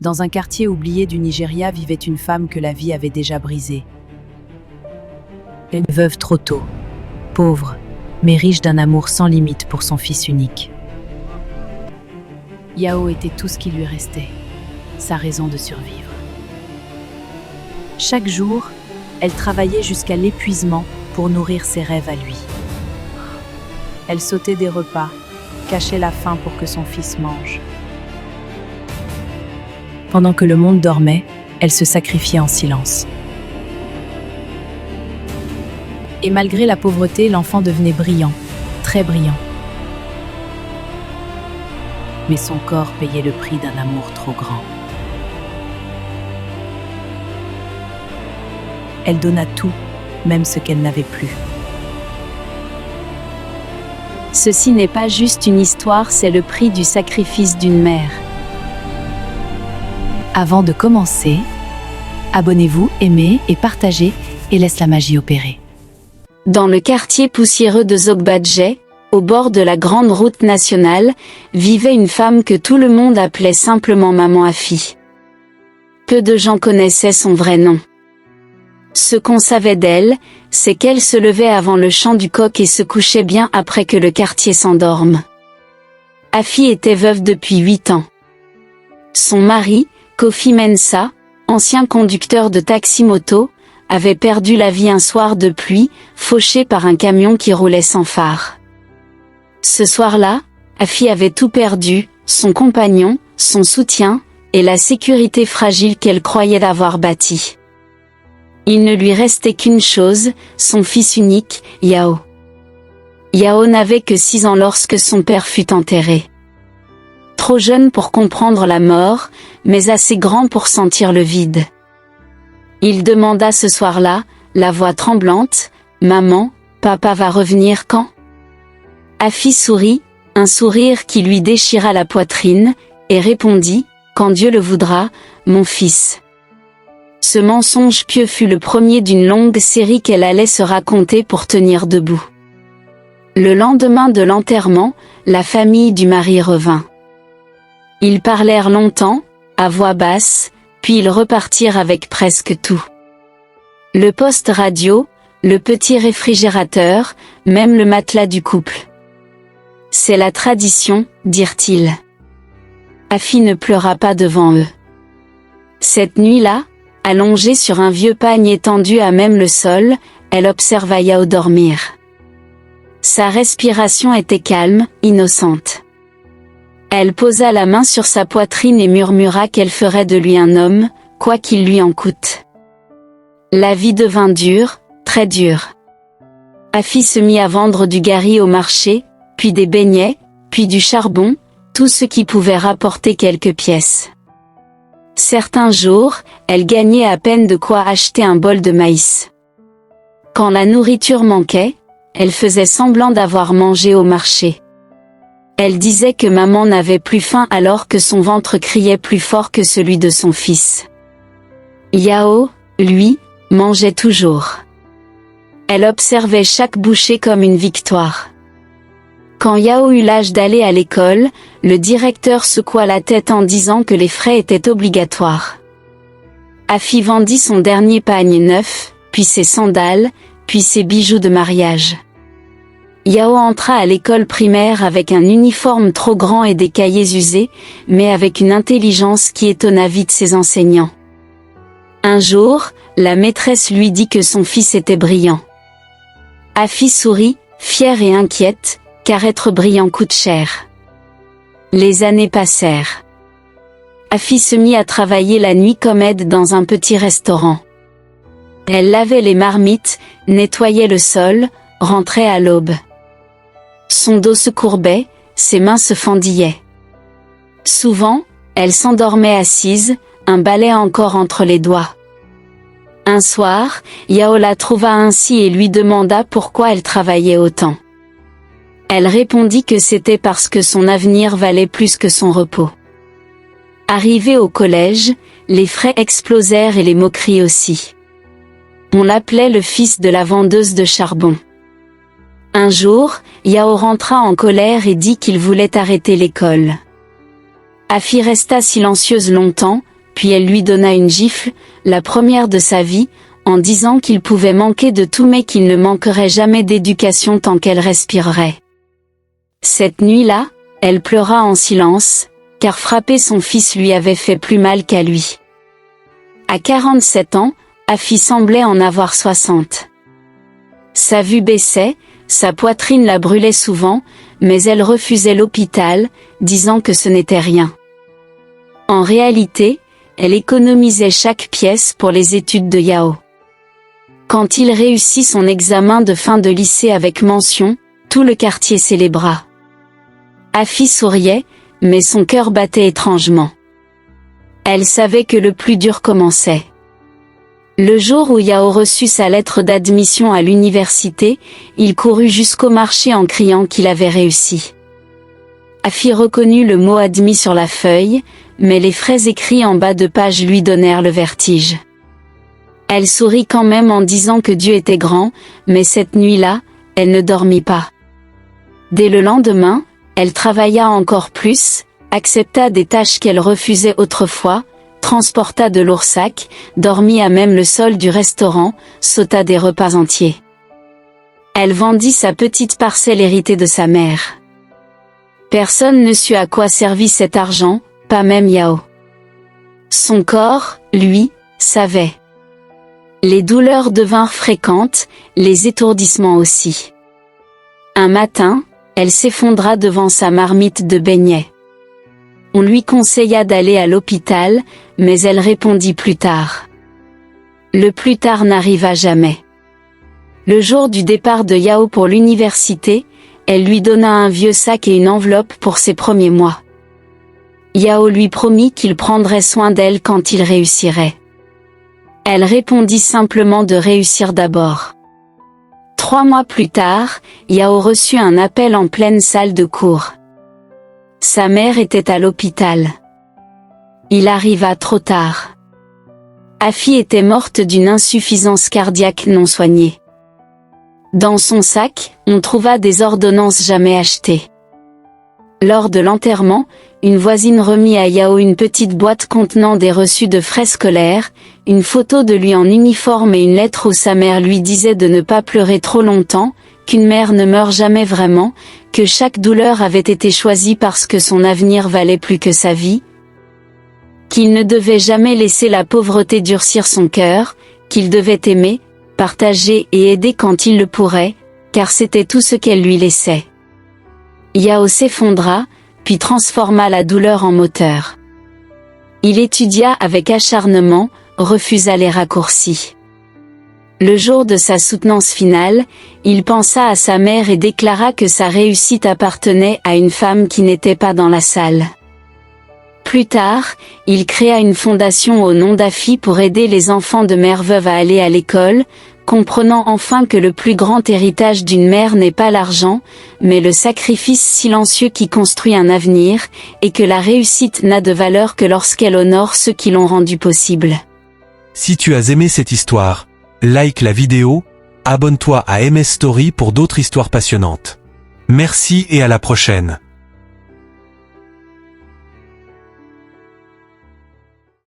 Dans un quartier oublié du Nigeria vivait une femme que la vie avait déjà brisée. Elle est veuve trop tôt, pauvre, mais riche d'un amour sans limite pour son fils unique. Yao était tout ce qui lui restait, sa raison de survivre. Chaque jour, elle travaillait jusqu'à l'épuisement pour nourrir ses rêves à lui. Elle sautait des repas, cachait la faim pour que son fils mange. Pendant que le monde dormait, elle se sacrifiait en silence. Et malgré la pauvreté, l'enfant devenait brillant, très brillant. Mais son corps payait le prix d'un amour trop grand. Elle donna tout, même ce qu'elle n'avait plus. Ceci n'est pas juste une histoire, c'est le prix du sacrifice d'une mère. Avant de commencer, abonnez-vous, aimez et partagez et laisse la magie opérer. Dans le quartier poussiéreux de Zogbadje, au bord de la grande route nationale, vivait une femme que tout le monde appelait simplement Maman Afi. Peu de gens connaissaient son vrai nom. Ce qu'on savait d'elle, c'est qu'elle se levait avant le chant du coq et se couchait bien après que le quartier s'endorme. Afi était veuve depuis 8 ans. Son mari, Kofi Mensah, ancien conducteur de taxi-moto, avait perdu la vie un soir de pluie, fauché par un camion qui roulait sans phare. Ce soir-là, Afi avait tout perdu, son compagnon, son soutien, et la sécurité fragile qu'elle croyait avoir bâtie. Il ne lui restait qu'une chose, son fils unique, Yao. Yao n'avait que 6 ans lorsque son père fut enterré. Trop jeune pour comprendre la mort, mais assez grand pour sentir le vide. Il demanda ce soir-là, la voix tremblante, « Maman, papa va revenir quand ?» Afi sourit, un sourire qui lui déchira la poitrine, et répondit, « Quand Dieu le voudra, mon fils. » Ce mensonge pieux fut le premier d'une longue série qu'elle allait se raconter pour tenir debout. Le lendemain de l'enterrement, la famille du mari revint. Ils parlèrent longtemps, à voix basse, puis ils repartirent avec presque tout. Le poste radio, le petit réfrigérateur, même le matelas du couple. C'est la tradition, dirent-ils. Afi ne pleura pas devant eux. Cette nuit-là, allongée sur un vieux pagne étendu à même le sol, elle observa Yao dormir. Sa respiration était calme, innocente. Elle posa la main sur sa poitrine et murmura qu'elle ferait de lui un homme, quoi qu'il lui en coûte. La vie devint dure, très dure. Afi se mit à vendre du gari au marché, puis des beignets, puis du charbon, tout ce qui pouvait rapporter quelques pièces. Certains jours, elle gagnait à peine de quoi acheter un bol de maïs. Quand la nourriture manquait, elle faisait semblant d'avoir mangé au marché. Elle disait que maman n'avait plus faim alors que son ventre criait plus fort que celui de son fils. Yao, lui, mangeait toujours. Elle observait chaque bouchée comme une victoire. Quand Yao eut l'âge d'aller à l'école, le directeur secoua la tête en disant que les frais étaient obligatoires. Afi vendit son dernier pagne neuf, puis ses sandales, puis ses bijoux de mariage. Yao entra à l'école primaire avec un uniforme trop grand et des cahiers usés, mais avec une intelligence qui étonna vite ses enseignants. Un jour, la maîtresse lui dit que son fils était brillant. Afi sourit, fière et inquiète, car être brillant coûte cher. Les années passèrent. Afi se mit à travailler la nuit comme aide dans un petit restaurant. Elle lavait les marmites, nettoyait le sol, rentrait à l'aube. Son dos se courbait, ses mains se fendillaient. Souvent, elle s'endormait assise, un balai encore entre les doigts. Un soir, Yao la trouva ainsi et lui demanda pourquoi elle travaillait autant. Elle répondit que c'était parce que son avenir valait plus que son repos. Arrivée au collège, les frais explosèrent et les moqueries aussi. On l'appelait le fils de la vendeuse de charbon. Un jour, Yao rentra en colère et dit qu'il voulait arrêter l'école. Afi resta silencieuse longtemps, puis elle lui donna une gifle, la première de sa vie, en disant qu'il pouvait manquer de tout mais qu'il ne manquerait jamais d'éducation tant qu'elle respirerait. Cette nuit-là, elle pleura en silence, car frapper son fils lui avait fait plus mal qu'à lui. À 47 ans, Afi semblait en avoir 60. Sa vue baissait, sa poitrine la brûlait souvent, mais elle refusait l'hôpital, disant que ce n'était rien. En réalité, elle économisait chaque pièce pour les études de Yao. Quand il réussit son examen de fin de lycée avec mention, tout le quartier célébra. Afi souriait, mais son cœur battait étrangement. Elle savait que le plus dur commençait. Le jour où Yao reçut sa lettre d'admission à l'université, il courut jusqu'au marché en criant qu'il avait réussi. Afi reconnut le mot admis sur la feuille, mais les frais écrits en bas de page lui donnèrent le vertige. Elle sourit quand même en disant que Dieu était grand, mais cette nuit-là, elle ne dormit pas. Dès le lendemain, elle travailla encore plus, accepta des tâches qu'elle refusait autrefois, transporta de lourds sacs, dormit à même le sol du restaurant, sauta des repas entiers. Elle vendit sa petite parcelle héritée de sa mère. Personne ne sut à quoi servit cet argent, pas même Yao. Son corps, lui, savait. Les douleurs devinrent fréquentes, les étourdissements aussi. Un matin, elle s'effondra devant sa marmite de beignets. On lui conseilla d'aller à l'hôpital, mais elle répondit plus tard. Le plus tard n'arriva jamais. Le jour du départ de Yao pour l'université, elle lui donna un vieux sac et une enveloppe pour ses premiers mois. Yao lui promit qu'il prendrait soin d'elle quand il réussirait. Elle répondit simplement de réussir d'abord. 3 mois plus tard, Yao reçut un appel en pleine salle de cours. Sa mère était à l'hôpital. Il arriva trop tard. Afi était morte d'une insuffisance cardiaque non soignée. Dans son sac, on trouva des ordonnances jamais achetées. Lors de l'enterrement, une voisine remit à Yao une petite boîte contenant des reçus de frais scolaires, une photo de lui en uniforme et une lettre où sa mère lui disait de ne pas pleurer trop longtemps, qu'une mère ne meurt jamais vraiment, que chaque douleur avait été choisie parce que son avenir valait plus que sa vie, qu'il ne devait jamais laisser la pauvreté durcir son cœur, qu'il devait aimer, partager et aider quand il le pourrait, car c'était tout ce qu'elle lui laissait. Yao s'effondra, puis transforma la douleur en moteur. Il étudia avec acharnement, refusa les raccourcis. Le jour de sa soutenance finale, il pensa à sa mère et déclara que sa réussite appartenait à une femme qui n'était pas dans la salle. Plus tard, il créa une fondation au nom d'Afi pour aider les enfants de mères veuves à aller à l'école, comprenant enfin que le plus grand héritage d'une mère n'est pas l'argent, mais le sacrifice silencieux qui construit un avenir, et que la réussite n'a de valeur que lorsqu'elle honore ceux qui l'ont rendue possible. Si tu as aimé cette histoire, like la vidéo, abonne-toi à MS Story pour d'autres histoires passionnantes. Merci et à la prochaine.